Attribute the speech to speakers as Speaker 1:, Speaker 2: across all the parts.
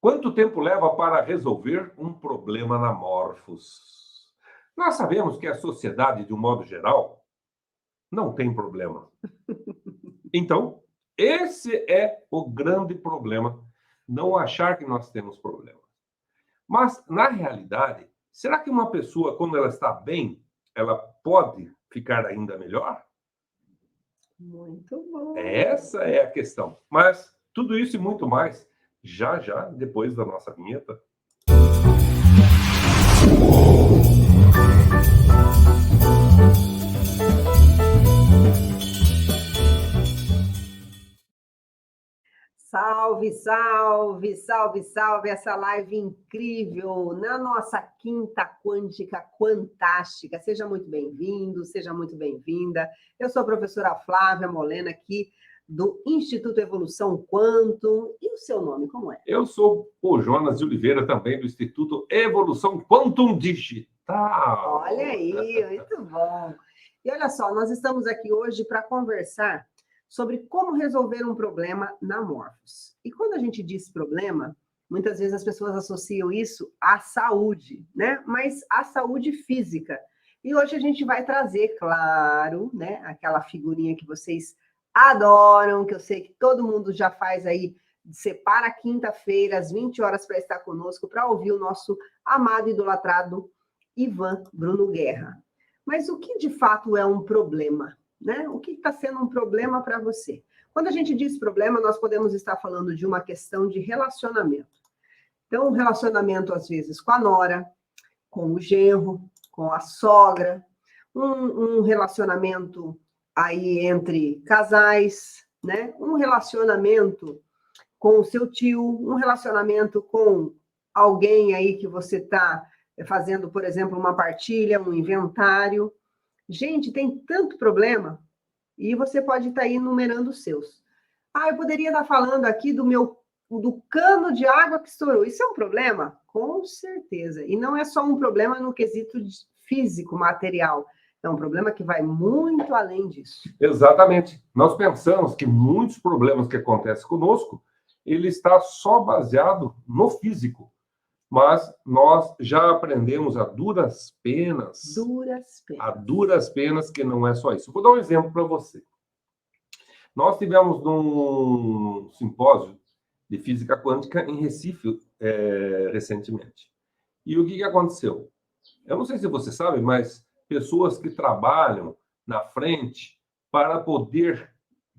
Speaker 1: Quanto tempo leva para resolver um problema na Morphos? Nós sabemos que a sociedade, de um modo geral, não tem problema. Então, esse é o grande problema, não achar que nós temos problema. Mas, na realidade, será que uma pessoa, quando ela está bem, ela pode ficar ainda melhor?
Speaker 2: Muito bom.
Speaker 1: Essa é a questão. Mas tudo isso e muito mais, já, depois da nossa vinheta.
Speaker 2: Salve, salve, salve, salve, essa live incrível na nossa Quinta Quântica Quantástica. Seja muito bem-vindo, seja muito bem-vinda. Eu sou a professora Flávia Molena, aqui do Instituto Evolução Quantum. E o seu nome, como é?
Speaker 1: Eu sou o Jonas de Oliveira, também do Instituto Evolução Quantum Digital.
Speaker 2: Olha aí, muito bom. E olha só, nós estamos aqui hoje para conversar sobre como resolver um problema na Morphos. E quando a gente diz problema, muitas vezes as pessoas associam isso à saúde, né? Mas à saúde física. E hoje a gente vai trazer, claro, né, aquela figurinha que vocês adoram, que eu sei que todo mundo já faz aí, separa quinta-feira, às 20 horas, para estar conosco, para ouvir o nosso amado e idolatrado Ivan Bruno Guerra. Mas o que de fato é um problema? Né? O que está sendo um problema para você? Quando a gente diz problema, nós podemos estar falando de uma questão de relacionamento. Então, um relacionamento, às vezes, com a nora, com o genro, com a sogra, um relacionamento aí entre casais, né? Um relacionamento com o seu tio, um relacionamento com alguém aí que você está fazendo, por exemplo, uma partilha, um inventário. Gente, tem tanto problema, e você pode estar aí enumerando os seus. Eu poderia estar falando aqui do cano de água que estourou. Isso é um problema? Com certeza. E não é só um problema no quesito físico, material. É um problema que vai muito além disso.
Speaker 1: Exatamente. Nós pensamos que muitos problemas que acontecem conosco, ele está só baseado no físico. Mas nós já aprendemos a duras penas, que não é só isso. Vou dar um exemplo para você. Nós tivemos num simpósio de física quântica em Recife recentemente. E o que aconteceu? Eu não sei se você sabe, mas pessoas que trabalham na frente para poder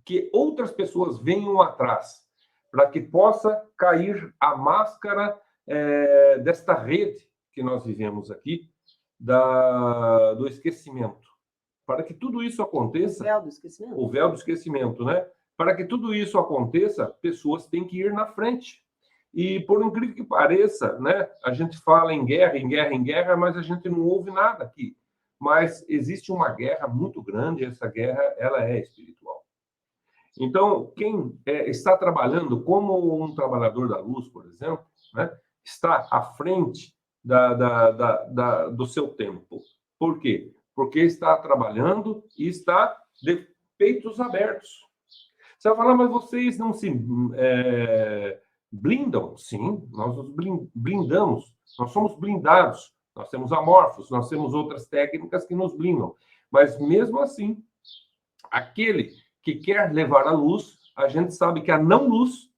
Speaker 1: que outras pessoas venham atrás, para que possa cair a máscara desta rede que nós vivemos aqui, do esquecimento. Para que tudo isso aconteça...
Speaker 2: O véu do esquecimento?
Speaker 1: O véu do esquecimento, né? Para que tudo isso aconteça, pessoas têm que ir na frente. E, por incrível que pareça, né, a gente fala em guerra, mas a gente não ouve nada aqui. Mas existe uma guerra muito grande, essa guerra ela é espiritual. Então, quem está trabalhando como um trabalhador da luz, por exemplo, né, está à frente do seu tempo. Por quê? Porque está trabalhando e está de peitos abertos. Você vai falar, mas vocês não se blindam? Sim, nós nos blindamos. Nós somos blindados. Nós temos amorfos, nós temos outras técnicas que nos blindam. Mas, mesmo assim, aquele que quer levar a luz, a gente sabe que a não-luz,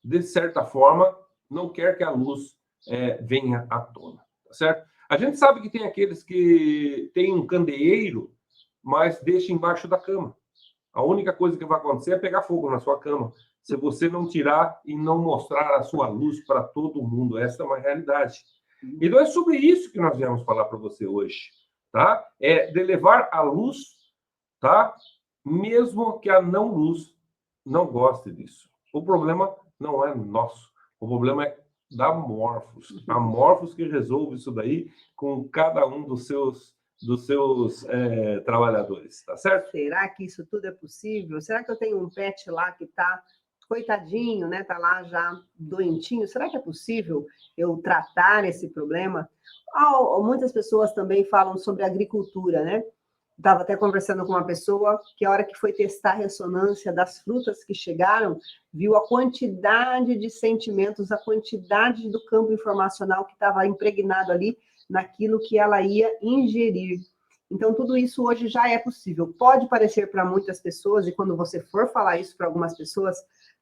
Speaker 1: de certa forma, não quer que a luz venha à tona, tá certo? A gente sabe que tem aqueles que têm um candeeiro, mas deixa embaixo da cama. A única coisa que vai acontecer é pegar fogo na sua cama, se você não tirar e não mostrar a sua luz para todo mundo. Essa é uma realidade. Então, é sobre isso que nós viemos falar para você hoje, tá? É de levar a luz, tá? Mesmo que a não-luz não goste disso. O problema não é nosso. O problema é da Morphos. A Morphos que resolve isso daí com cada um dos seus trabalhadores, tá certo?
Speaker 2: Será que isso tudo é possível? Será que eu tenho um pet lá que está coitadinho, né? Está lá já doentinho? Será que é possível eu tratar esse problema? Muitas pessoas também falam sobre agricultura, né? Estava até conversando com uma pessoa que a hora que foi testar a ressonância das frutas que chegaram, viu a quantidade de sentimentos, a quantidade do campo informacional que estava impregnado ali naquilo que ela ia ingerir. Então, tudo isso hoje já é possível. Pode parecer para muitas pessoas, e quando você for falar isso para algumas pessoas,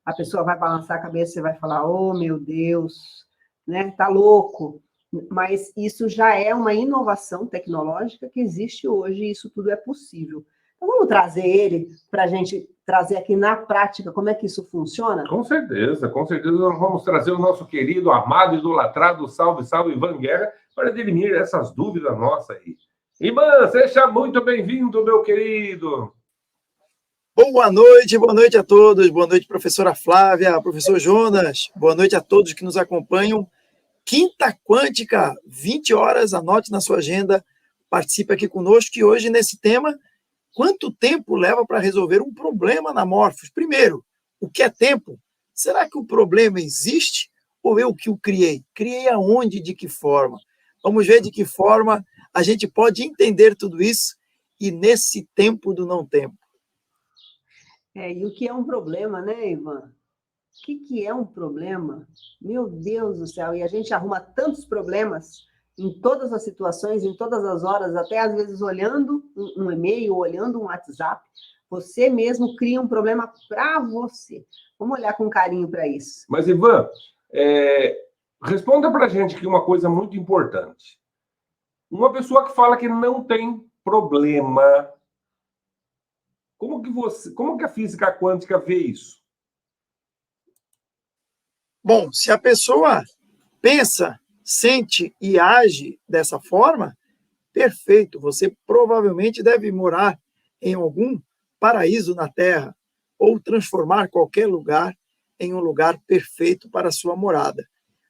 Speaker 2: a pessoa vai balançar a cabeça e vai falar, oh, meu Deus, né? Tá louco. Mas isso já é uma inovação tecnológica que existe hoje e isso tudo é possível. Então, vamos trazer ele para a gente trazer aqui na prática como é que isso funciona?
Speaker 1: Com certeza, com certeza. Nós vamos trazer o nosso querido, amado, idolatrado, salve, salve, Ivan Guerra, para dirimir essas dúvidas nossas aí. Ivan, seja muito bem-vindo, meu querido.
Speaker 3: Boa noite a todos. Boa noite, professora Flávia, professor Jonas. Boa noite a todos que nos acompanham. Quinta Quântica, 20 horas, anote na sua agenda, participe aqui conosco e hoje nesse tema, quanto tempo leva para resolver um problema na Morphos? Primeiro, o que é tempo? Será que o problema existe ou eu que o criei? Criei aonde, de que forma? Vamos ver de que forma a gente pode entender tudo isso e nesse tempo do não tempo.
Speaker 2: E o que é um problema, né, Ivan? O que é um problema? Meu Deus do céu, e a gente arruma tantos problemas em todas as situações, em todas as horas, até às vezes olhando um e-mail, olhando um WhatsApp, você mesmo cria um problema para você. Vamos olhar com carinho para isso.
Speaker 1: Mas, Ivan, responda para a gente aqui uma coisa muito importante. Uma pessoa que fala que não tem problema, como que a física quântica vê isso?
Speaker 3: Bom, se a pessoa pensa, sente e age dessa forma, perfeito, você provavelmente deve morar em algum paraíso na Terra ou transformar qualquer lugar em um lugar perfeito para a sua morada.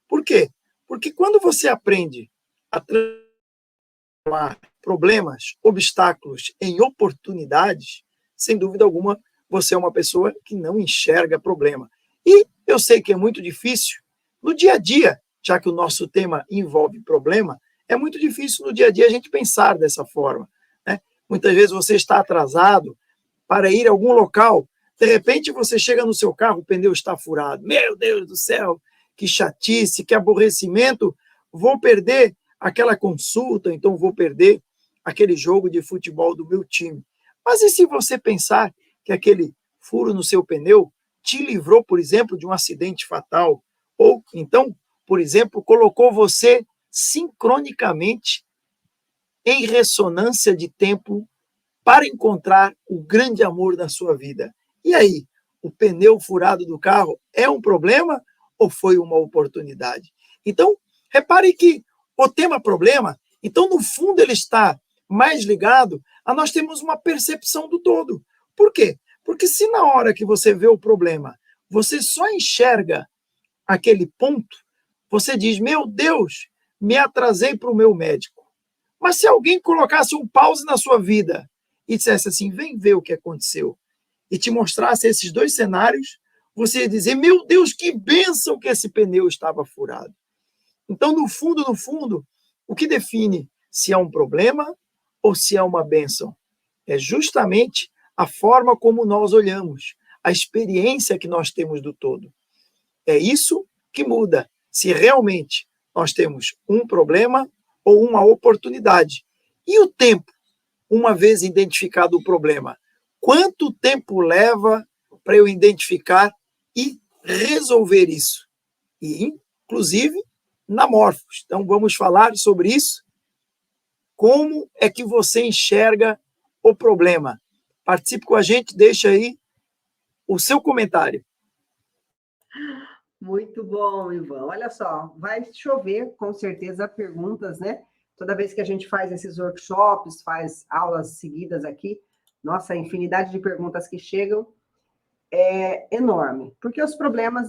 Speaker 3: Por quê? Porque quando você aprende a transformar problemas, obstáculos em oportunidades, sem dúvida alguma, você é uma pessoa que não enxerga problema. E eu sei que é muito difícil no dia a dia, já que o nosso tema envolve problema, é muito difícil no dia a dia a gente pensar dessa forma, né? Muitas vezes você está atrasado para ir a algum local, de repente você chega no seu carro, o pneu está furado. Meu Deus do céu, que chatice, que aborrecimento, vou perder aquela consulta, então vou perder aquele jogo de futebol do meu time. Mas e se você pensar que aquele furo no seu pneu te livrou, por exemplo, de um acidente fatal? Ou, então, por exemplo, colocou você sincronicamente em ressonância de tempo para encontrar o grande amor da sua vida. E aí, o pneu furado do carro é um problema ou foi uma oportunidade? Então, repare que o tema problema, então, no fundo, ele está mais ligado a nós temos uma percepção do todo. Por quê? Porque se na hora que você vê o problema, você só enxerga aquele ponto, você diz, meu Deus, me atrasei para o meu médico. Mas se alguém colocasse um pause na sua vida e dissesse assim, vem ver o que aconteceu, e te mostrasse esses dois cenários, você ia dizer, meu Deus, que bênção que esse pneu estava furado. Então, no fundo, o que define se é um problema ou se é uma bênção? É justamente a forma como nós olhamos, a experiência que nós temos do todo. É isso que muda se realmente nós temos um problema ou uma oportunidade. E o tempo, uma vez identificado o problema? Quanto tempo leva para eu identificar e resolver isso? E, inclusive, na Morphos. Então, vamos falar sobre isso. Como é que você enxerga o problema? Participe com a gente, deixa aí o seu comentário.
Speaker 2: Muito bom, Ivan. Olha só, vai chover com certeza perguntas, né? Toda vez que a gente faz esses workshops, faz aulas seguidas aqui, nossa, a infinidade de perguntas que chegam é enorme, porque os problemas,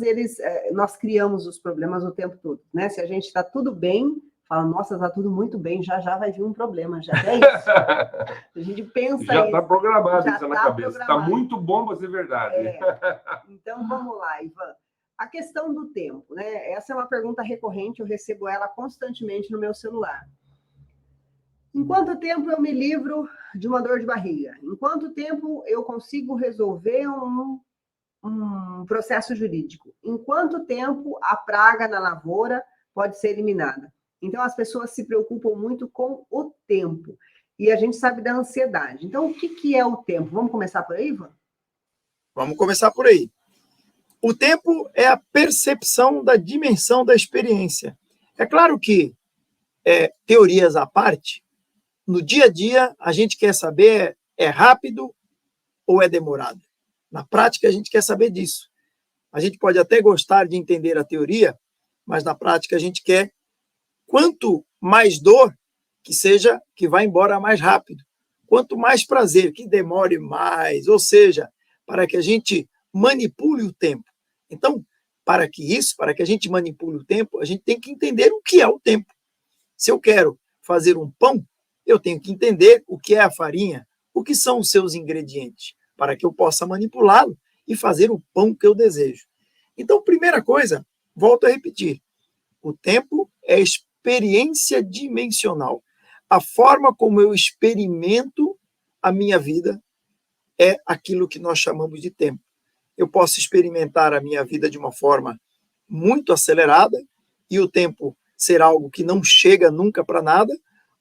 Speaker 2: nós criamos os problemas o tempo todo, né? Se a gente está tudo bem, fala, nossa, está tudo muito bem, já já vai vir um problema, já é isso. A gente pensa
Speaker 1: já está programado
Speaker 2: já
Speaker 1: isso na cabeça. Está muito bom para ser verdade.
Speaker 2: Então, vamos lá, Ivan. A questão do tempo, né? Essa é uma pergunta recorrente, eu recebo ela constantemente no meu celular. Em quanto tempo eu me livro de uma dor de barriga? Em quanto tempo eu consigo resolver um processo jurídico? Em quanto tempo a praga na lavoura pode ser eliminada? Então, as pessoas se preocupam muito com o tempo. E a gente sabe da ansiedade. Então, o que é o tempo? Vamos começar por aí, Ivan?
Speaker 3: Vamos começar por aí. O tempo é a percepção da dimensão da experiência. É claro que, teorias à parte, no dia a dia, a gente quer saber é rápido ou é demorado. Na prática, a gente quer saber disso. A gente pode até gostar de entender a teoria, mas na prática a gente quer quanto mais dor, que seja que vá embora mais rápido. Quanto mais prazer, que demore mais. Ou seja, para que a gente manipule o tempo. Então, para que a gente manipule o tempo, a gente tem que entender o que é o tempo. Se eu quero fazer um pão, eu tenho que entender o que é a farinha, o que são os seus ingredientes, para que eu possa manipulá-lo e fazer o pão que eu desejo. Então, primeira coisa, volto a repetir, o tempo é experiência dimensional. A forma como eu experimento a minha vida é aquilo que nós chamamos de tempo. Eu posso experimentar a minha vida de uma forma muito acelerada e o tempo ser algo que não chega nunca para nada,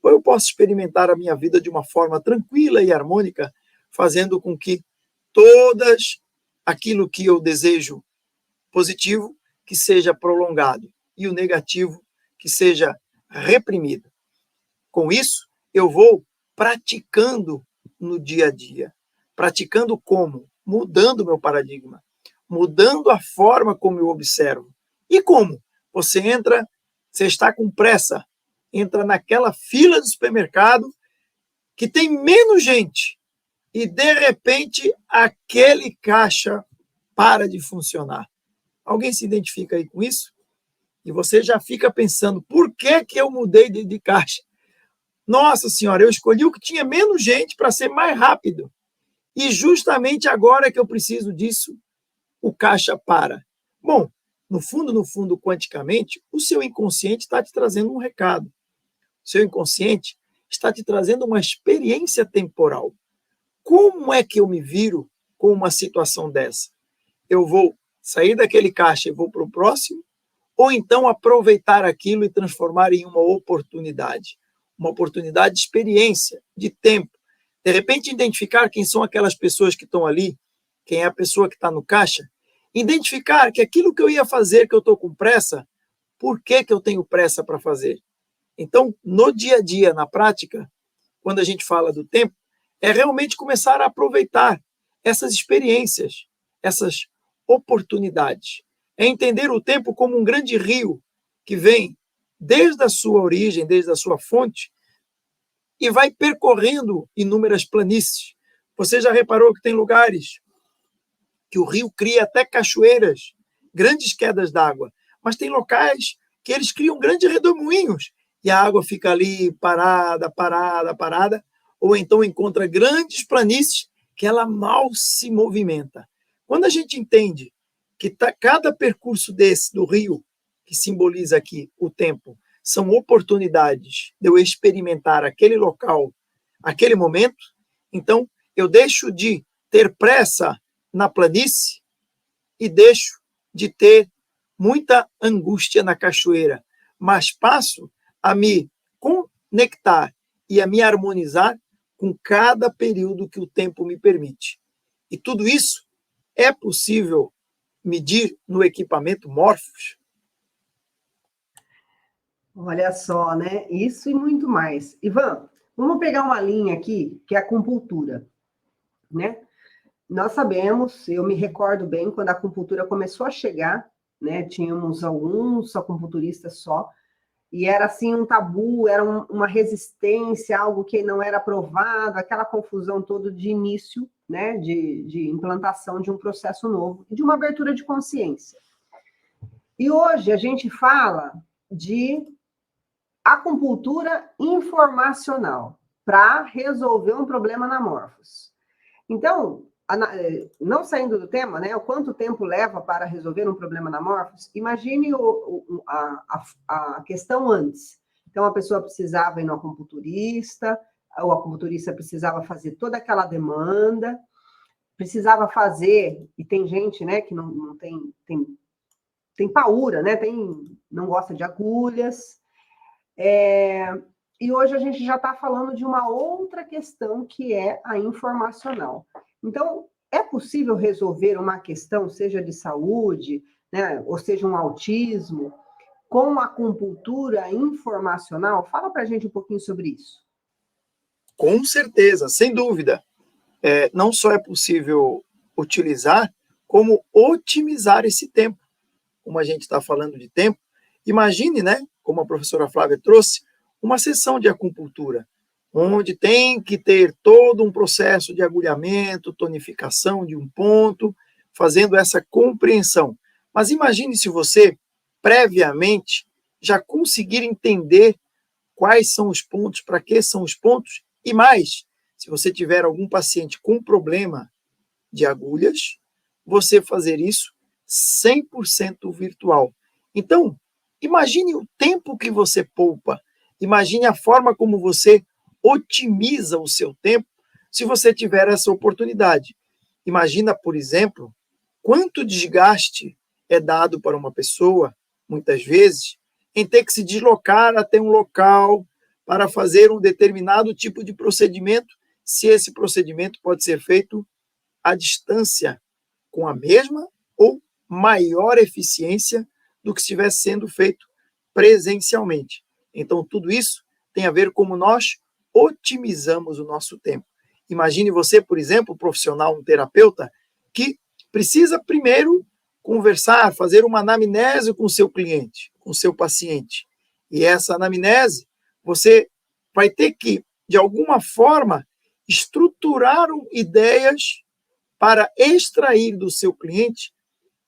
Speaker 3: ou eu posso experimentar a minha vida de uma forma tranquila e harmônica, fazendo com que todas aquilo que eu desejo positivo que seja prolongado e o negativo que seja reprimido. Com isso, eu vou praticando no dia a dia. Praticando como? Mudando o meu paradigma, mudando a forma como eu observo. E como? Você está com pressa, entra naquela fila do supermercado que tem menos gente e, de repente, aquele caixa para de funcionar. Alguém se identifica aí com isso? E você já fica pensando, por que eu mudei de caixa? Nossa Senhora, eu escolhi o que tinha menos gente para ser mais rápido. E justamente agora que eu preciso disso, o caixa para. Bom, no fundo, quanticamente, o seu inconsciente está te trazendo um recado. O seu inconsciente está te trazendo uma experiência temporal. Como é que eu me viro com uma situação dessa? Eu vou sair daquele caixa e vou para o próximo? Ou então aproveitar aquilo e transformar em uma oportunidade de experiência, de tempo. De repente, identificar quem são aquelas pessoas que estão ali, quem é a pessoa que está no caixa, identificar que aquilo que eu ia fazer, que eu estou com pressa, por que eu tenho pressa para fazer? Então, no dia a dia, na prática, quando a gente fala do tempo, é realmente começar a aproveitar essas experiências, essas oportunidades. É entender o tempo como um grande rio que vem desde a sua origem, desde a sua fonte, e vai percorrendo inúmeras planícies. Você já reparou que tem lugares que o rio cria até cachoeiras, grandes quedas d'água, mas tem locais que eles criam grandes redemoinhos e a água fica ali parada, ou então encontra grandes planícies que ela mal se movimenta. Quando a gente entende que cada percurso desse do rio, que simboliza aqui o tempo, são oportunidades de eu experimentar aquele local, aquele momento, então eu deixo de ter pressa na planície e deixo de ter muita angústia na cachoeira, mas passo a me conectar e a me harmonizar com cada período que o tempo me permite. E tudo isso é possível medir no equipamento Morphos?
Speaker 2: Olha só, né? Isso e muito mais. Ivan, vamos pegar uma linha aqui, que é a acupuntura, né? Nós sabemos, eu me recordo bem, quando a acupuntura começou a chegar, né? Tínhamos alguns acupunturistas só, e era assim um tabu, era uma resistência, algo que não era aprovado, aquela confusão toda de início, né? De implantação de um processo novo, de uma abertura de consciência. E hoje a gente fala de acupuntura informacional para resolver um problema na Morphos. Então, não saindo do tema, né, o quanto tempo leva para resolver um problema na Morphos, imagine a questão antes. Então, a pessoa precisava ir no acupunturista, o acupunturista precisava fazer toda aquela demanda, precisava fazer, e tem gente, né, que não tem paura, né, não gosta de agulhas, e hoje a gente já está falando de uma outra questão que é a informacional. Então, é possível resolver uma questão, seja de saúde, né, ou seja um autismo, com a acupuntura informacional? Fala para a gente um pouquinho sobre isso.
Speaker 3: Com certeza, sem dúvida. Não só é possível utilizar, como otimizar esse tempo. Como a gente está falando de tempo, imagine, né, como a professora Flávia trouxe, uma sessão de acupuntura, onde tem que ter todo um processo de agulhamento, tonificação de um ponto, fazendo essa compreensão. Mas imagine se você, previamente, já conseguir entender quais são os pontos, para que são os pontos, e mais, se você tiver algum paciente com problema de agulhas, você fazer isso 100% virtual. Então, imagine o tempo que você poupa, imagine a forma como você otimiza o seu tempo se você tiver essa oportunidade. Imagina, por exemplo, quanto desgaste é dado para uma pessoa, muitas vezes, em ter que se deslocar até um local para fazer um determinado tipo de procedimento, se esse procedimento pode ser feito à distância, com a mesma ou maior eficiência do que se estivesse sendo feito presencialmente. Então, tudo isso tem a ver como nós otimizamos o nosso tempo. Imagine você, por exemplo, um profissional, um terapeuta, que precisa primeiro conversar, fazer uma anamnese com o seu cliente, com o seu paciente. E essa anamnese, você vai ter que, de alguma forma, estruturar ideias para extrair do seu cliente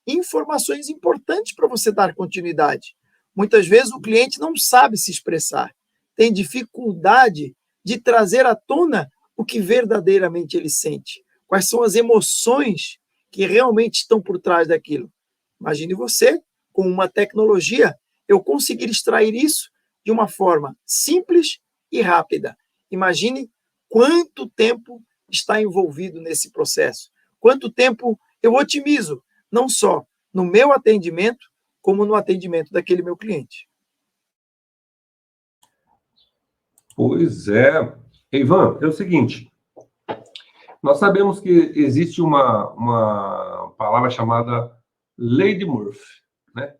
Speaker 3: informações importantes para você dar continuidade. Muitas vezes o cliente não sabe se expressar, tem dificuldade de trazer à tona o que verdadeiramente ele sente, quais são as emoções que realmente estão por trás daquilo. Imagine você, com uma tecnologia, eu conseguir extrair isso de uma forma simples e rápida. Imagine quanto tempo está envolvido nesse processo, quanto tempo eu otimizo, não só no meu atendimento, como no atendimento daquele meu cliente.
Speaker 1: Pois é. Ivan, é o seguinte, nós sabemos que existe uma palavra chamada Lei de Murphy, né?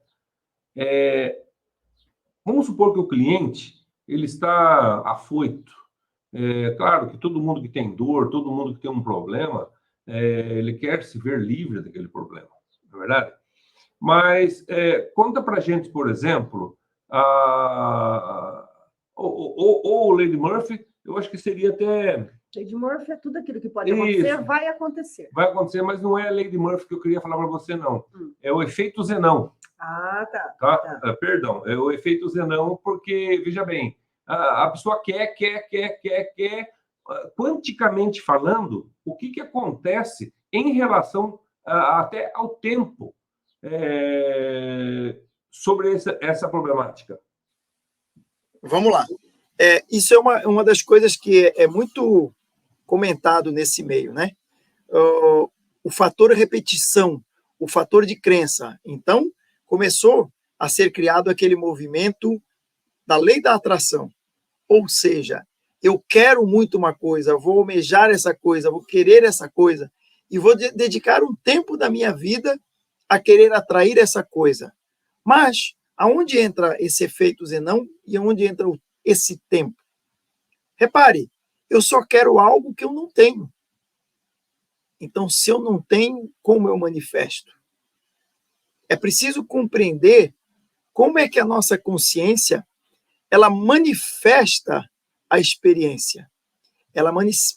Speaker 1: Vamos supor que o cliente ele está afoito. Claro que todo mundo que tem dor, todo mundo que tem um problema, ele quer se ver livre daquele problema, não é verdade? Mas conta para a gente, por exemplo, ou Lady Murphy, eu acho que seria até...
Speaker 2: Lady Murphy é tudo aquilo que pode acontecer,
Speaker 1: Isso.
Speaker 2: vai acontecer.
Speaker 1: Vai acontecer, mas não é a Lady Murphy que eu queria falar para você, não. É o efeito Zenão.
Speaker 2: Ah, tá.
Speaker 1: Tá? Perdão, é o efeito Zenão, porque, veja bem, a pessoa quer, quanticamente falando, o que acontece em relação até ao tempo sobre essa problemática?
Speaker 3: Vamos lá. Isso é uma das coisas que é muito comentado nesse meio, né? O fator repetição, o fator de crença. Então, começou a ser criado aquele movimento da lei da atração. Ou seja, eu quero muito uma coisa, vou almejar essa coisa, vou querer essa coisa, e vou dedicar um tempo da minha vida a querer atrair essa coisa. Mas, aonde entra esse efeito Zenão e aonde entra esse tempo? Repare, eu só quero algo que eu não tenho. Então, se eu não tenho, como eu manifesto? É preciso compreender como é que a nossa consciência ela manifesta a experiência. Ela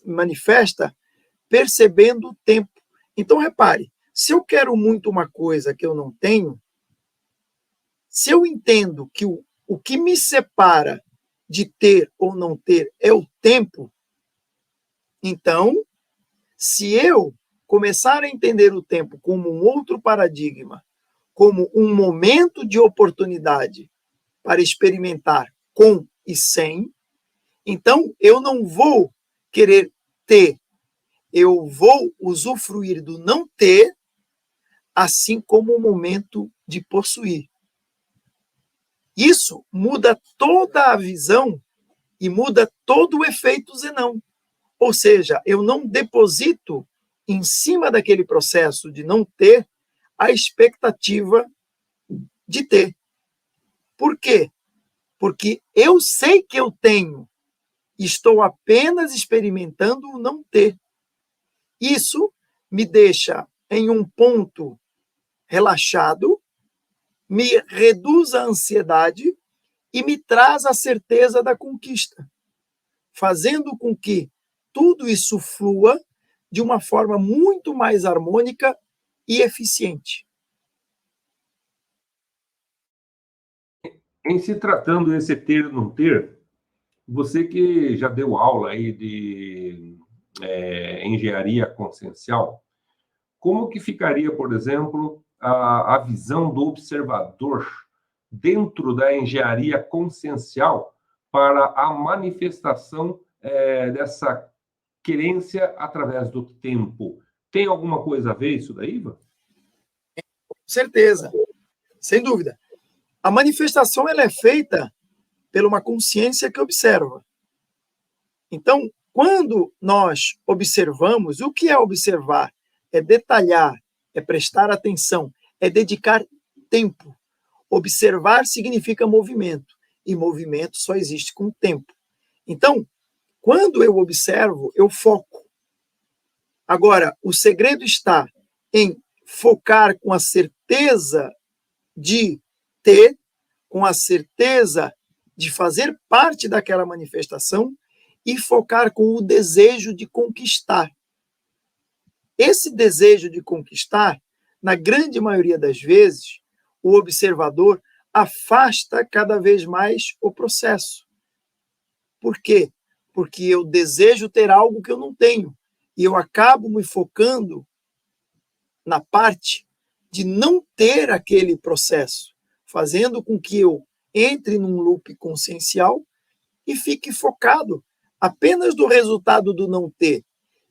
Speaker 3: manifesta percebendo o tempo. Então, repare, se eu quero muito uma coisa que eu não tenho, se eu entendo que o que me separa de ter ou não ter é o tempo, então, se eu começar a entender o tempo como um outro paradigma, como um momento de oportunidade para experimentar com e sem, então eu não vou querer ter, eu vou usufruir do não ter, assim como o momento de possuir. Isso muda toda a visão e muda todo o efeito zenão. Ou seja, eu não deposito em cima daquele processo de não ter a expectativa de ter. Por quê? Porque eu sei que eu tenho, estou apenas experimentando o não ter. Isso me deixa em um ponto relaxado, me reduz a ansiedade e me traz a certeza da conquista, fazendo com que tudo isso flua de uma forma muito mais harmônica e eficiente.
Speaker 1: Em se tratando esse ter e não ter, você que já deu aula aí de engenharia consciencial, como que ficaria, por exemplo, a visão do observador dentro da engenharia consciencial para a manifestação dessa querência através do tempo? Tem alguma coisa a ver isso daí, Ivan?
Speaker 3: Com certeza, sem dúvida. A manifestação ela é feita por uma consciência que observa. Então, quando nós observamos, o que é observar? É detalhar, é prestar atenção, é dedicar tempo. Observar significa movimento, e movimento só existe com tempo. Então, quando eu observo, eu foco. Agora, o segredo está em focar com a certeza de ter, com a certeza de fazer parte daquela manifestação e focar com o desejo de conquistar. Esse desejo de conquistar, na grande maioria das vezes, o observador afasta cada vez mais o processo. Por quê? Porque eu desejo ter algo que eu não tenho. E eu acabo me focando na parte de não ter aquele processo, fazendo com que eu entre num loop consciencial e fique focado apenas do resultado do não ter,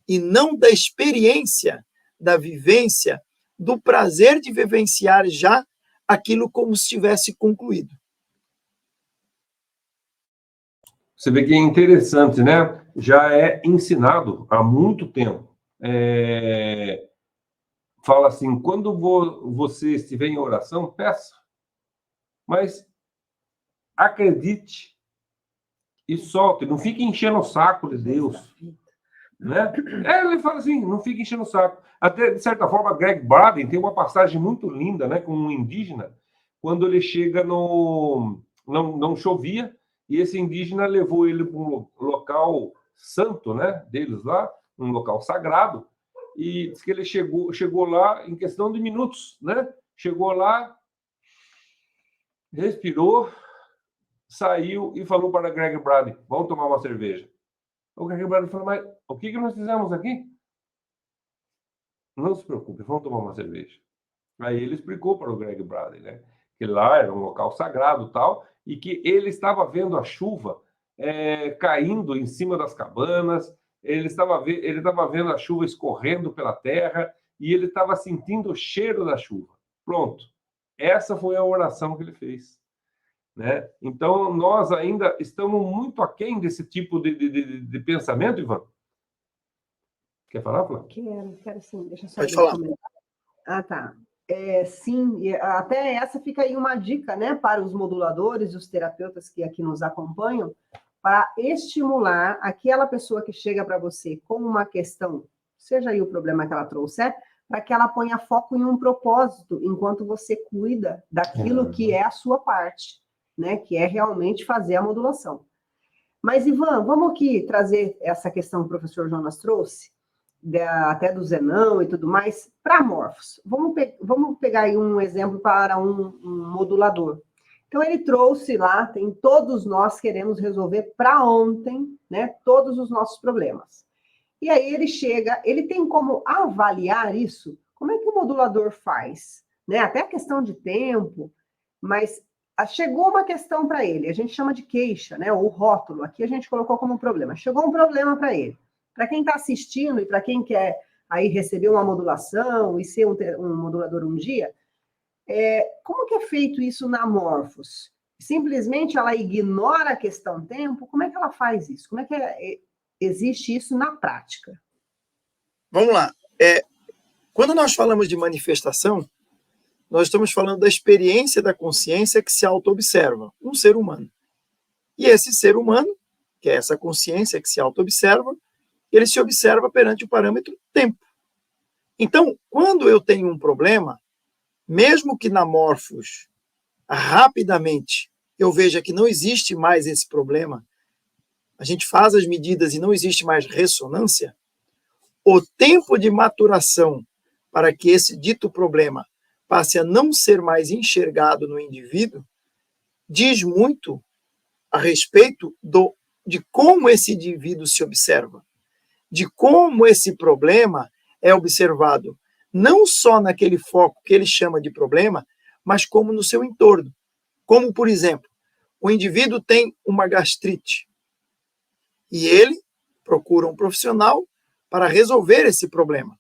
Speaker 3: e não da experiência, da vivência, do prazer de vivenciar já aquilo como se tivesse concluído.
Speaker 1: Você vê que é interessante, né? Já é ensinado há muito tempo. Fala assim, quando você estiver em oração, peça. Mas acredite e solte. Não fique enchendo o saco de Deus. Né? Ele fala assim, não fique enchendo o saco. Até, de certa forma, Greg Braden tem uma passagem muito linda, né, com um indígena, quando ele chega no... Não chovia, e esse indígena levou ele para um local santo, né, deles lá, um local sagrado, e diz que ele chegou lá em questão de minutos, né? Chegou lá, respirou, saiu e falou para Greg Braden, vamos tomar uma cerveja. O Greg Braden falou, mas o que nós fizemos aqui? Não se preocupe, vamos tomar uma cerveja. Aí ele explicou para o Greg Braden, né, que lá era um local sagrado tal, e que ele estava vendo a chuva caindo em cima das cabanas, ele estava vendo a chuva escorrendo pela terra, e ele estava sentindo o cheiro da chuva. Pronto. Essa foi a oração que ele fez. Né? Então, nós ainda estamos muito aquém desse tipo de pensamento, Ivan? Quer falar, Flávio?
Speaker 2: Quero sim. Deixa eu só
Speaker 3: Pode falar.
Speaker 2: Ah, tá. Sim, até essa fica aí uma dica, né, para os moduladores e os terapeutas que aqui nos acompanham, para estimular aquela pessoa que chega para você com uma questão, seja aí o problema que ela trouxer, para que ela ponha foco em um propósito, enquanto você cuida daquilo que é a sua parte, né, que é realmente fazer a modulação. Mas, Ivan, vamos aqui trazer essa questão que o professor Jonas trouxe, até do Zenão e tudo mais, para morfos. Vamos pegar aí um exemplo para um modulador. Então, ele trouxe lá, todos nós queremos resolver para ontem, né, todos os nossos problemas. E aí ele chega, ele tem como avaliar isso? Como é que o modulador faz? Né? Até a questão de tempo, mas chegou uma questão para ele, a gente chama de queixa, né? Ou rótulo, aqui a gente colocou como problema. Chegou um problema para ele. Para quem está assistindo e para quem quer aí receber uma modulação e ser um modulador um dia, como que é feito isso na Morphos? Simplesmente ela ignora a questão tempo? Como é que ela faz isso? Como é que existe isso na prática?
Speaker 3: Vamos lá. Quando nós falamos de manifestação, nós estamos falando da experiência da consciência que se auto-observa, um ser humano. E esse ser humano, que é essa consciência que se auto-observa, ele se observa perante o parâmetro tempo. Então, quando eu tenho um problema, mesmo que na Morphos, rapidamente, eu veja que não existe mais esse problema, a gente faz as medidas e não existe mais ressonância, o tempo de maturação para que esse dito problema passe a não ser mais enxergado no indivíduo, diz muito a respeito de como esse indivíduo se observa, de como esse problema é observado, não só naquele foco que ele chama de problema, mas como no seu entorno. Como, por exemplo, o indivíduo tem uma gastrite e ele procura um profissional para resolver esse problema.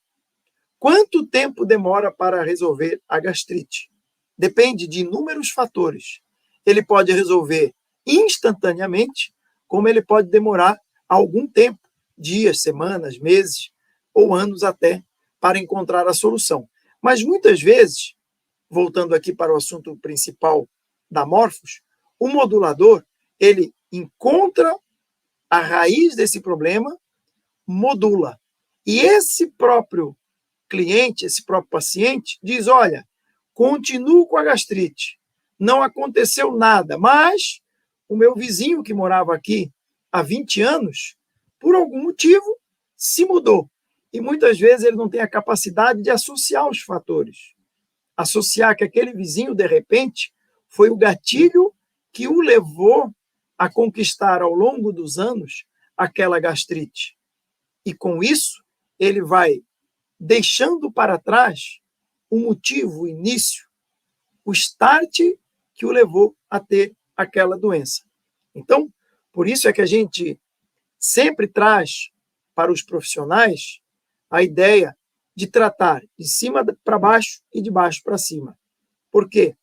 Speaker 3: Quanto tempo demora para resolver a gastrite? Depende de inúmeros fatores. Ele pode resolver instantaneamente, como ele pode demorar algum tempo, dias, semanas, meses ou anos até, para encontrar a solução. Mas muitas vezes, voltando aqui para o assunto principal da Morphos, o modulador, ele encontra a raiz desse problema, modula. E esse próprio cliente, esse próprio paciente, diz, olha, continuo com a gastrite, não aconteceu nada, mas o meu vizinho que morava aqui há 20 anos, por algum motivo, se mudou. E muitas vezes ele não tem a capacidade de associar os fatores. Associar que aquele vizinho, de repente, foi o gatilho que o levou a conquistar ao longo dos anos aquela gastrite. E com isso, ele vai deixando para trás o motivo, o início, o start que o levou a ter aquela doença. Então, por isso é que a gente sempre traz para os profissionais a ideia de tratar de cima para baixo e de baixo para cima. Por quê?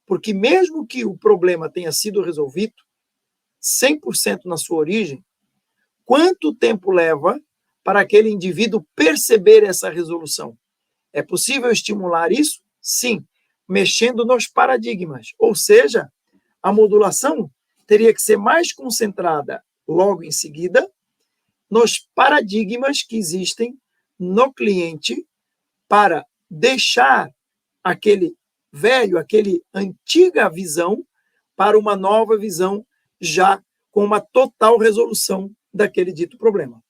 Speaker 3: Porque mesmo que o problema tenha sido resolvido 100% na sua origem, quanto tempo leva para aquele indivíduo perceber essa resolução? É possível estimular isso? Sim, mexendo nos paradigmas. Ou seja, a modulação teria que ser mais concentrada logo em seguida nos paradigmas que existem no cliente para deixar aquele velho, aquele antiga visão para uma nova visão já com uma total resolução daquele dito problema.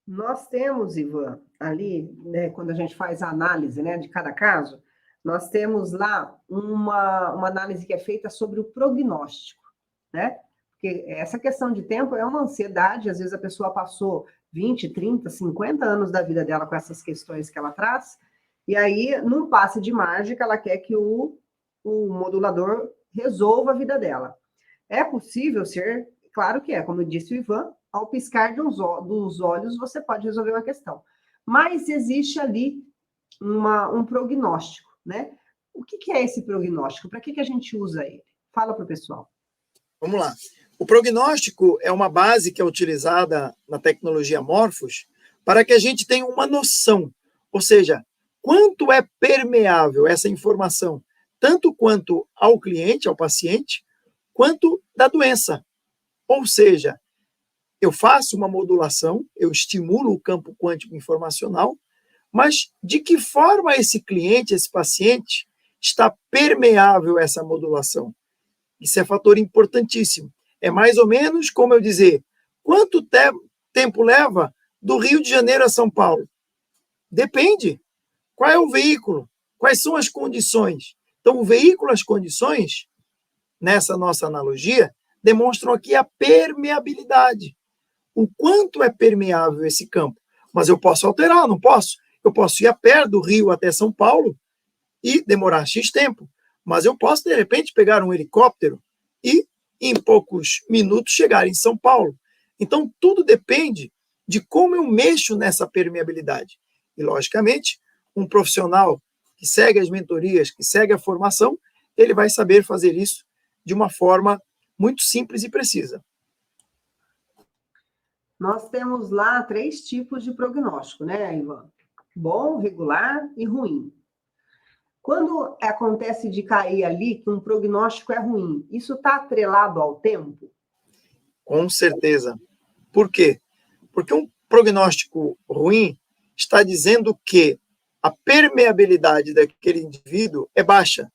Speaker 2: Nós temos, Ivan, ali, né, quando a gente faz a análise, né, de cada caso, nós temos lá uma análise que é feita sobre o prognóstico, né? Porque essa questão de tempo é uma ansiedade, às vezes a pessoa passou 20, 30, 50 anos da vida dela com essas questões que ela traz, e aí, num passe de mágica, ela quer que o modulador resolva a vida dela. É possível ser, claro que é, como disse o Ivan, ao piscar dos olhos você pode resolver uma questão. Mas existe ali um prognóstico, né? O que é esse prognóstico? Para que a gente usa ele? Fala para o pessoal.
Speaker 3: Vamos lá. O prognóstico é uma base que é utilizada na tecnologia Morphos para que a gente tenha uma noção, ou seja, quanto é permeável essa informação, tanto quanto ao cliente, ao paciente, quanto da doença. Ou seja, eu faço uma modulação, eu estimulo o campo quântico informacional, mas de que forma esse cliente, esse paciente, está permeável essa modulação? Isso é fator importantíssimo. É mais ou menos como eu dizer, quanto tempo leva do Rio de Janeiro a São Paulo? Depende. Qual é o veículo? Quais são as condições? Então, o veículo, as condições, nessa nossa analogia, demonstram aqui a permeabilidade. O quanto é permeável esse campo. Mas eu posso alterar, não posso? Eu posso ir a pé do Rio até São Paulo e demorar X tempo, mas eu posso, de repente, pegar um helicóptero e, em poucos minutos, chegar em São Paulo. Então, tudo depende de como eu mexo nessa permeabilidade. E, logicamente, um profissional que segue as mentorias, que segue a formação, ele vai saber fazer isso de uma forma muito simples e precisa.
Speaker 2: Nós temos lá 3 tipos de prognóstico, né, Ivan? Bom, regular e ruim. Quando acontece de cair ali que um prognóstico é ruim, isso está atrelado ao tempo?
Speaker 3: Com certeza. Por quê? Porque um prognóstico ruim está dizendo que a permeabilidade daquele indivíduo é baixa.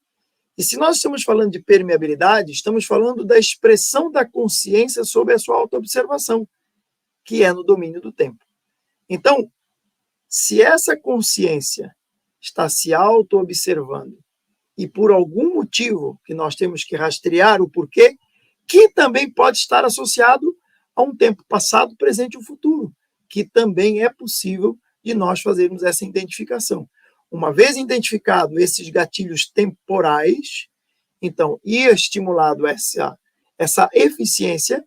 Speaker 3: E se nós estamos falando de permeabilidade, estamos falando da expressão da consciência sobre a sua autoobservação, que é no domínio do tempo. Então, se essa consciência está se auto-observando e por algum motivo que nós temos que rastrear o porquê, que também pode estar associado a um tempo passado, presente e futuro, que também é possível de nós fazermos essa identificação. Uma vez identificado esses gatilhos temporais, então, e estimulado essa eficiência,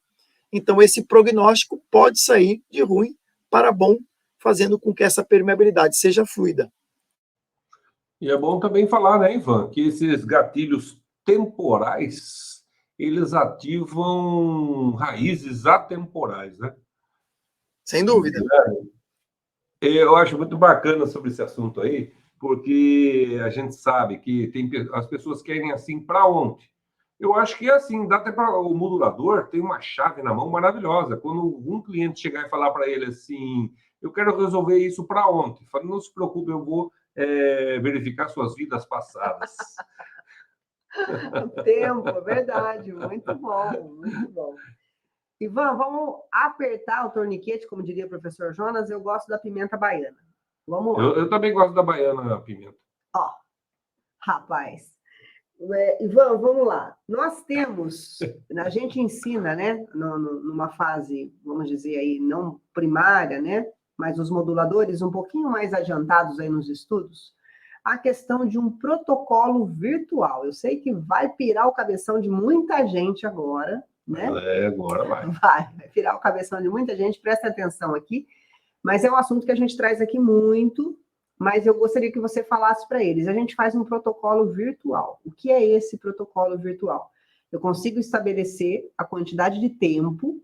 Speaker 3: então esse prognóstico pode sair de ruim para bom, fazendo com que essa permeabilidade seja fluida.
Speaker 1: E é bom também falar, né, Ivan, que esses gatilhos temporais, eles ativam raízes atemporais, né?
Speaker 3: Sem dúvida.
Speaker 1: Eu acho muito bacana sobre esse assunto aí, porque a gente sabe que as pessoas querem assim para ontem. Eu acho que é assim, dá até para o modulador tem uma chave na mão maravilhosa. Quando um cliente chegar e falar para ele assim, eu quero resolver isso para ontem, fala, não se preocupe, eu vou verificar suas vidas passadas.
Speaker 2: O tempo, verdade, muito bom, muito bom. Ivan, vamos apertar o torniquete, como diria o professor Jonas, eu gosto da pimenta baiana. Vamos lá.
Speaker 1: Eu também gosto da baiana pimenta.
Speaker 2: Ó, rapaz. Ivan, vamos lá. Nós temos, a gente ensina, né, numa fase, vamos dizer aí, não primária, né, mas os moduladores um pouquinho mais adiantados aí nos estudos, a questão de um protocolo virtual. Eu sei que vai pirar o cabeção de muita gente agora, né?
Speaker 1: Agora vai.
Speaker 2: Vai pirar o cabeção de muita gente, presta atenção aqui, mas é um assunto que a gente traz aqui muito, mas eu gostaria que você falasse para eles. A gente faz um protocolo virtual. O que é esse protocolo virtual? Eu consigo estabelecer a quantidade de tempo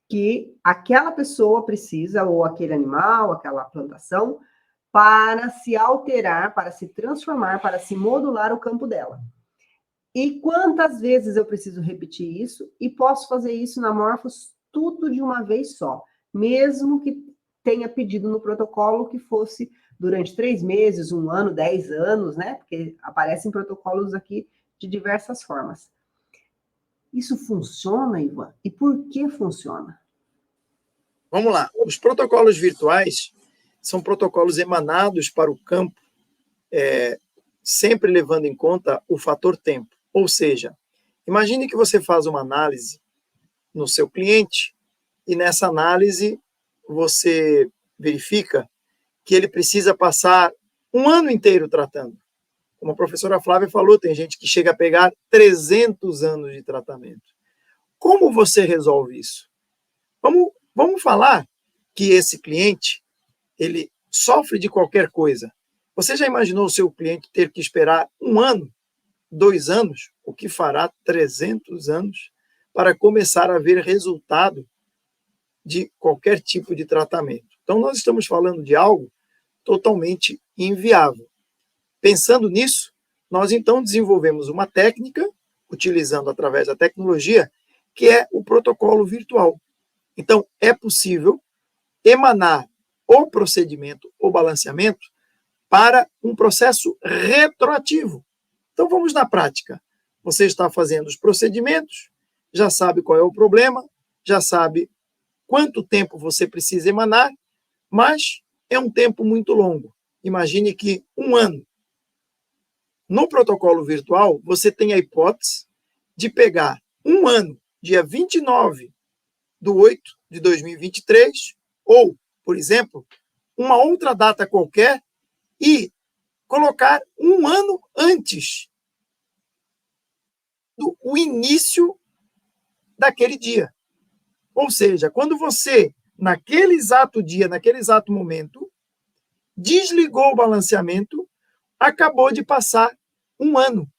Speaker 2: que aquela pessoa precisa, ou aquele animal, aquela plantação, para se alterar, para se transformar, para se modular o campo dela. E quantas vezes eu preciso repetir isso? E posso fazer isso na Morphos tudo de uma vez só, mesmo que tenha pedido no protocolo que fosse durante 3 meses, 1 ano, 10 anos, né? Porque aparecem protocolos aqui de diversas formas. Isso funciona, Ivan? E por que funciona?
Speaker 3: Vamos lá. Os protocolos virtuais são protocolos emanados para o campo, sempre levando em conta o fator tempo. Ou seja, imagine que você faz uma análise no seu cliente e nessa análise você verifica que ele precisa passar 1 ano inteiro tratando. Como a professora Flávia falou, tem gente que chega a pegar 300 anos de tratamento. Como você resolve isso? Vamos falar que esse cliente, ele sofre de qualquer coisa. Você já imaginou o seu cliente ter que esperar 1 ano, 2 anos, o que fará 300 anos, para começar a ver resultado de qualquer tipo de tratamento? Então, nós estamos falando de algo totalmente inviável. Pensando nisso, nós então desenvolvemos uma técnica, utilizando através da tecnologia, que é o protocolo virtual. Então, é possível emanar o procedimento, o balanceamento, para um processo retroativo. Então, vamos na prática. Você está fazendo os procedimentos, já sabe qual é o problema, já sabe quanto tempo você precisa emanar, mas é um tempo muito longo. Imagine que 1 ano. No protocolo virtual, você tem a hipótese de pegar 1 ano, dia 29/8/2023, ou, por exemplo, uma outra data qualquer, e colocar 1 um ano antes do início daquele dia. Ou seja, quando você, naquele exato dia, naquele exato momento, desligou o balanceamento, acabou de passar um ano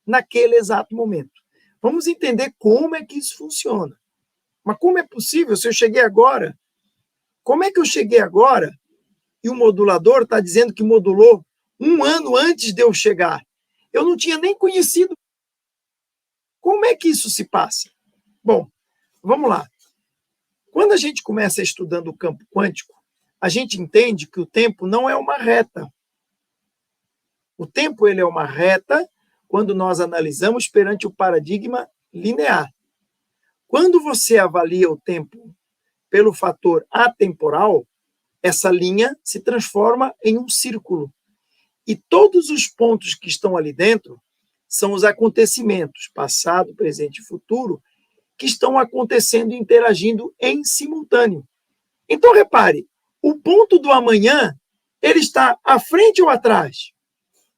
Speaker 3: naquele exato momento. Vamos entender como é que isso funciona. Mas como é possível, se eu cheguei agora, como é que eu cheguei agora e o modulador está dizendo que modulou um ano antes de eu chegar? Eu não tinha nem conhecido. Como é que isso se passa? Bom, vamos lá. Quando a gente começa estudando o campo quântico, a gente entende que o tempo não é uma reta. O tempo ele é uma reta quando nós analisamos perante o paradigma linear. Quando você avalia o tempo pelo fator atemporal, essa linha se transforma em um círculo. E todos os pontos que estão ali dentro são os acontecimentos, passado, presente e futuro, que estão acontecendo e interagindo em simultâneo. Então, repare, o ponto do amanhã, ele está à frente ou atrás?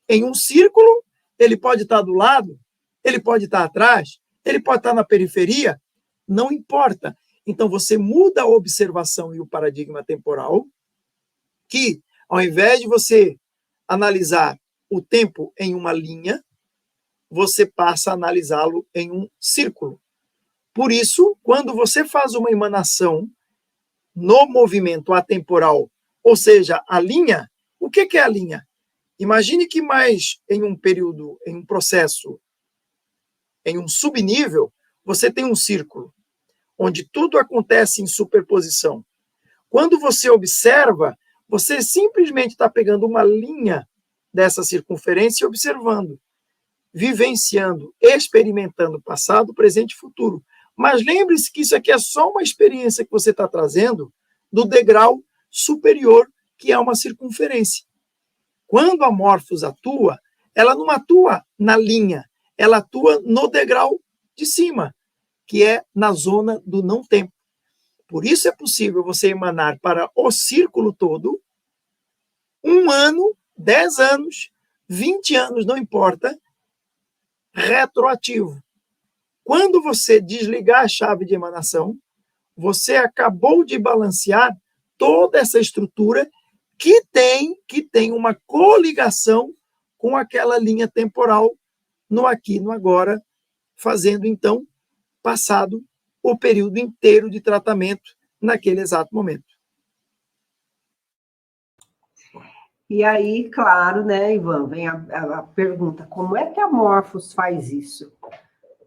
Speaker 3: Em um círculo, ele pode estar do lado, ele pode estar atrás, ele pode estar na periferia, não importa. Então, você muda a observação e o paradigma temporal, que, ao invés de você analisar o tempo em uma linha, você passa a analisá-lo em um círculo. Por isso, quando você faz uma emanação no movimento atemporal, ou seja, a linha, o que é a linha? Imagine que mais em um período, em um processo, em um subnível, você tem um círculo, onde tudo acontece em superposição. Quando você observa, você simplesmente está pegando uma linha dessa circunferência e observando, vivenciando, experimentando passado, presente e futuro. Mas lembre-se que isso aqui é só uma experiência que você está trazendo do degrau superior, que é uma circunferência. Quando a Morphos atua, ela não atua na linha, ela atua no degrau de cima, que é na zona do não-tempo. Por isso é possível você emanar para o círculo todo 1 ano, 10 anos, 20 anos, não importa, retroativo. Quando você desligar a chave de emanação, você acabou de balancear toda essa estrutura que tem uma coligação com aquela linha temporal no aqui e no agora, fazendo, então, passado o período inteiro de tratamento naquele exato momento.
Speaker 2: E aí, claro, né, Ivan, vem a pergunta, como é que a Morphos faz isso?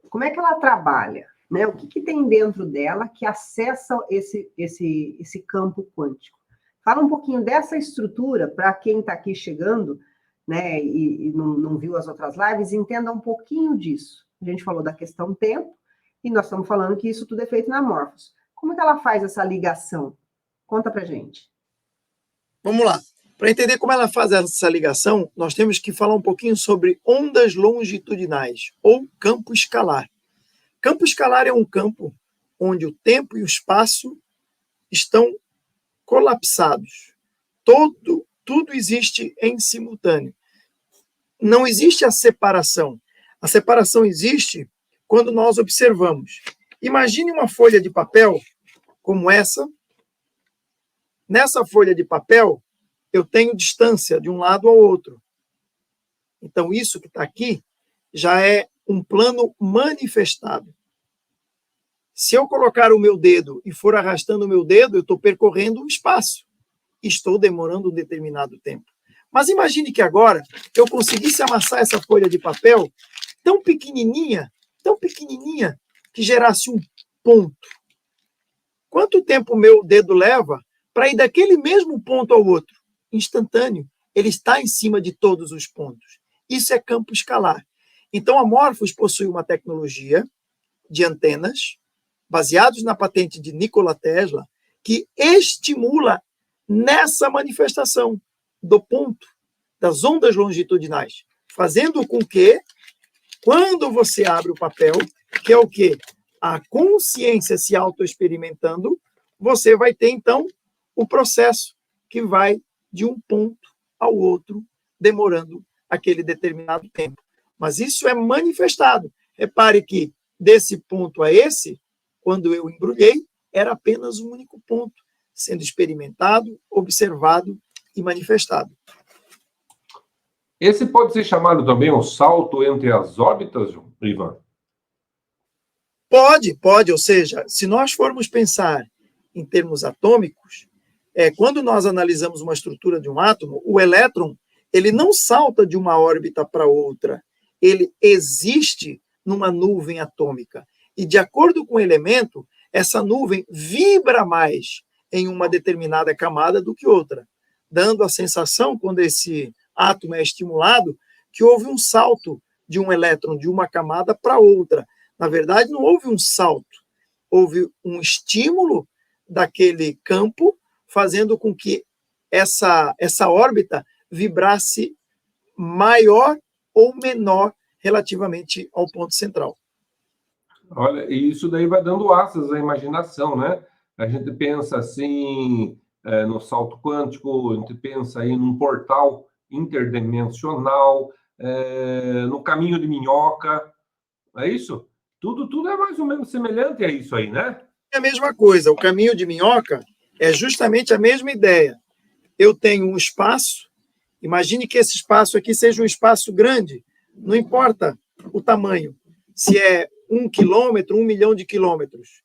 Speaker 2: Como é que ela trabalha? Né? O que tem dentro dela que acessa esse campo quântico? Fala um pouquinho dessa estrutura para quem está aqui chegando, né, e não viu as outras lives, entenda um pouquinho disso. A gente falou da questão tempo, e nós estamos falando que isso tudo é feito na Morphos. Como é que ela faz essa ligação? Conta para gente.
Speaker 3: Vamos lá. Para entender como ela faz essa ligação, nós temos que falar um pouquinho sobre ondas longitudinais, ou campo escalar. Campo escalar é um campo onde o tempo e o espaço estão colapsados. Tudo existe em simultâneo. Não existe a separação. A separação existe quando nós observamos. Imagine uma folha de papel como essa. Nessa folha de papel, eu tenho distância de um lado ao outro. Então, isso que está aqui já é um plano manifestado. Se eu colocar o meu dedo e for arrastando o meu dedo, eu estou percorrendo um espaço. Estou demorando um determinado tempo. Mas imagine que agora eu conseguisse amassar essa folha de papel tão pequenininha, que gerasse um ponto. Quanto tempo o meu dedo leva para ir daquele mesmo ponto ao outro? Instantâneo. Ele está em cima de todos os pontos. Isso é campo escalar. Então, a Morphos possui uma tecnologia de antenas, baseados na patente de Nikola Tesla, que estimula nessa manifestação do ponto, das ondas longitudinais, fazendo com que, quando você abre o papel, que é o quê? A consciência se autoexperimentando, você vai ter, então, o processo que vai de um ponto ao outro, demorando aquele determinado tempo. Mas isso é manifestado. Repare que desse ponto a esse, quando eu embrulhei, era apenas um único ponto, sendo experimentado, observado e manifestado.
Speaker 1: Esse pode ser chamado também o salto entre as órbitas, Ivan?
Speaker 3: Pode, ou seja, se nós formos pensar em termos atômicos, quando nós analisamos uma estrutura de um átomo, o elétron ele não salta de uma órbita para outra, ele existe numa nuvem atômica. E, de acordo com o elemento, essa nuvem vibra mais em uma determinada camada do que outra, dando a sensação, quando esse átomo é estimulado, que houve um salto de um elétron de uma camada para outra. Na verdade, não houve um salto, houve um estímulo daquele campo, fazendo com que essa órbita vibrasse maior ou menor relativamente ao ponto central.
Speaker 1: Olha, e isso daí vai dando asas à imaginação, né? A gente pensa assim, no salto quântico, a gente pensa aí num portal interdimensional, no caminho de minhoca, é isso? Tudo é mais ou menos semelhante a isso aí, né?
Speaker 3: É a mesma coisa, o caminho de minhoca é justamente a mesma ideia. Eu tenho um espaço, imagine que esse espaço aqui seja um espaço grande, não importa o tamanho, se é 1 quilômetro, 1 milhão de quilômetros.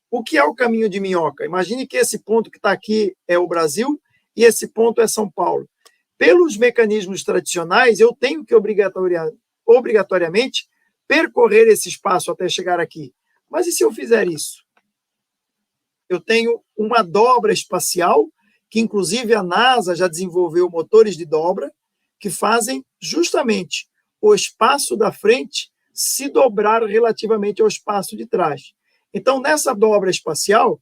Speaker 3: O que é o caminho de minhoca? Imagine que esse ponto que está aqui é o Brasil e esse ponto é São Paulo. Pelos mecanismos tradicionais, eu tenho que obrigatoriamente percorrer esse espaço até chegar aqui. Mas e se eu fizer isso? Eu tenho uma dobra espacial, que inclusive a NASA já desenvolveu motores de dobra, que fazem justamente o espaço da frente se dobrar relativamente ao espaço de trás. Então, nessa dobra espacial,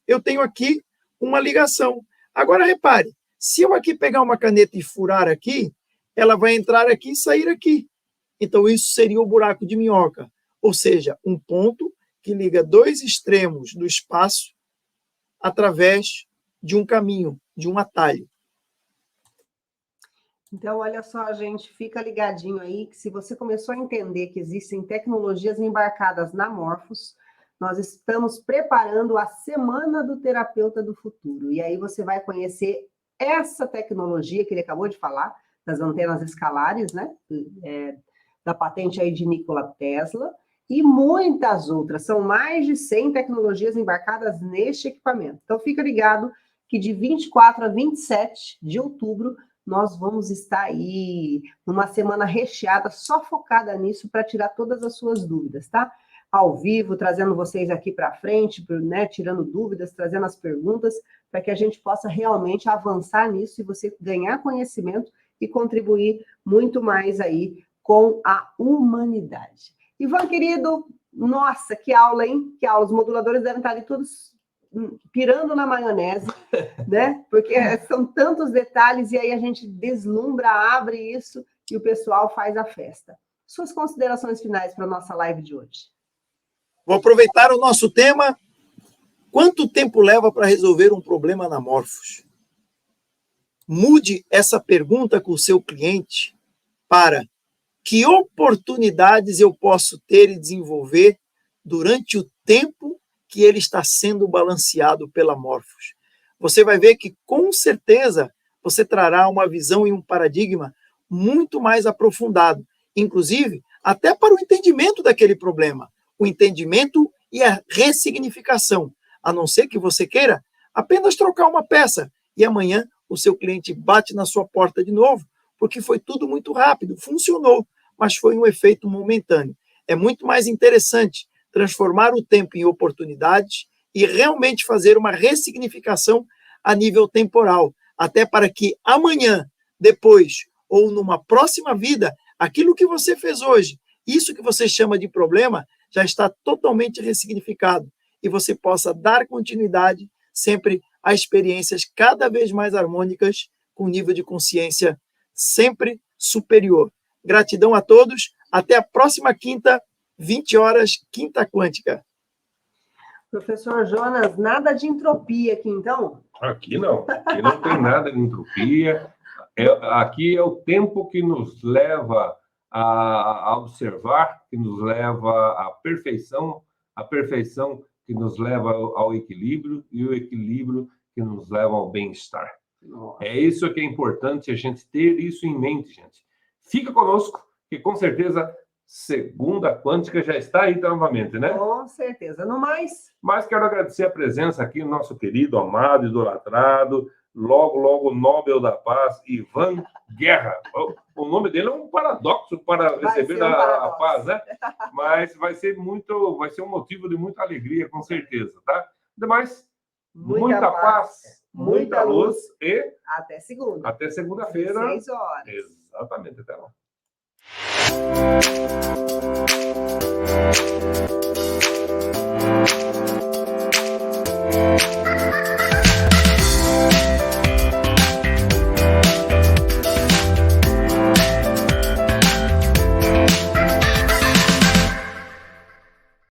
Speaker 3: eu tenho aqui uma ligação. Agora, repare, se eu aqui pegar uma caneta e furar aqui, ela vai entrar aqui e sair aqui. Então, isso seria o buraco de minhoca, ou seja, um ponto que liga dois extremos do espaço através de um caminho, de um atalho.
Speaker 2: Então, olha só, gente, fica ligadinho aí, que se você começou a entender que existem tecnologias embarcadas na Morphos, nós estamos preparando a Semana do Terapeuta do Futuro. E aí você vai conhecer essa tecnologia que ele acabou de falar, das antenas escalares, né? Da patente aí de Nikola Tesla, e muitas outras. São mais de 100 tecnologias embarcadas neste equipamento. Então, fica ligado que de 24 a 27 de outubro, nós vamos estar aí numa semana recheada, só focada nisso, para tirar todas as suas dúvidas, tá? Ao vivo, trazendo vocês aqui para frente, né, tirando dúvidas, trazendo as perguntas, para que a gente possa realmente avançar nisso e você ganhar conhecimento e contribuir muito mais aí com a humanidade. Ivan, querido, nossa, que aula, hein? Que aula, os moduladores devem estar ali todos pirando na maionese, né? Porque são tantos detalhes e aí a gente deslumbra, abre isso e o pessoal faz a festa. Suas considerações finais para a nossa live de hoje.
Speaker 3: Vou aproveitar o nosso tema. Quanto tempo leva para resolver um problema na Morphos? Mude essa pergunta com o seu cliente para: que oportunidades eu posso ter e desenvolver durante o tempo que ele está sendo balanceado pela Morphos? Você vai ver que, com certeza, você trará uma visão e um paradigma muito mais aprofundado, inclusive até para o entendimento daquele problema, o entendimento e a ressignificação, a não ser que você queira apenas trocar uma peça e amanhã o seu cliente bate na sua porta de novo, porque foi tudo muito rápido, funcionou, mas foi um efeito momentâneo. É muito mais interessante transformar o tempo em oportunidades e realmente fazer uma ressignificação a nível temporal, até para que amanhã, depois ou numa próxima vida, aquilo que você fez hoje, isso que você chama de problema, já está totalmente ressignificado e você possa dar continuidade sempre a experiências cada vez mais harmônicas, com nível de consciência sempre superior. Gratidão a todos. Até a próxima quinta, 20 horas, Quinta Quântica.
Speaker 2: Professor Jonas, nada de entropia aqui, então?
Speaker 1: Aqui não tem nada de entropia. Aqui é o tempo que nos leva a observar, que nos leva à perfeição, a perfeição que nos leva ao equilíbrio e o equilíbrio que nos leva ao bem-estar. É isso que é importante a gente ter isso em mente, gente. Fica conosco, que com certeza Segunda Quântica já está aí novamente, né?
Speaker 2: Com certeza. No mais...
Speaker 1: Mas quero agradecer a presença aqui do nosso querido, amado, idolatrado, logo Nobel da Paz, Ivan Guerra. O nome dele é um paradoxo para receber a paz, né? Mas vai ser um motivo de muita alegria, com certeza, tá? Demais, muita paz, muita luz e
Speaker 2: até segunda.
Speaker 1: Até segunda-feira.
Speaker 2: 6 horas.
Speaker 1: Exatamente, até lá.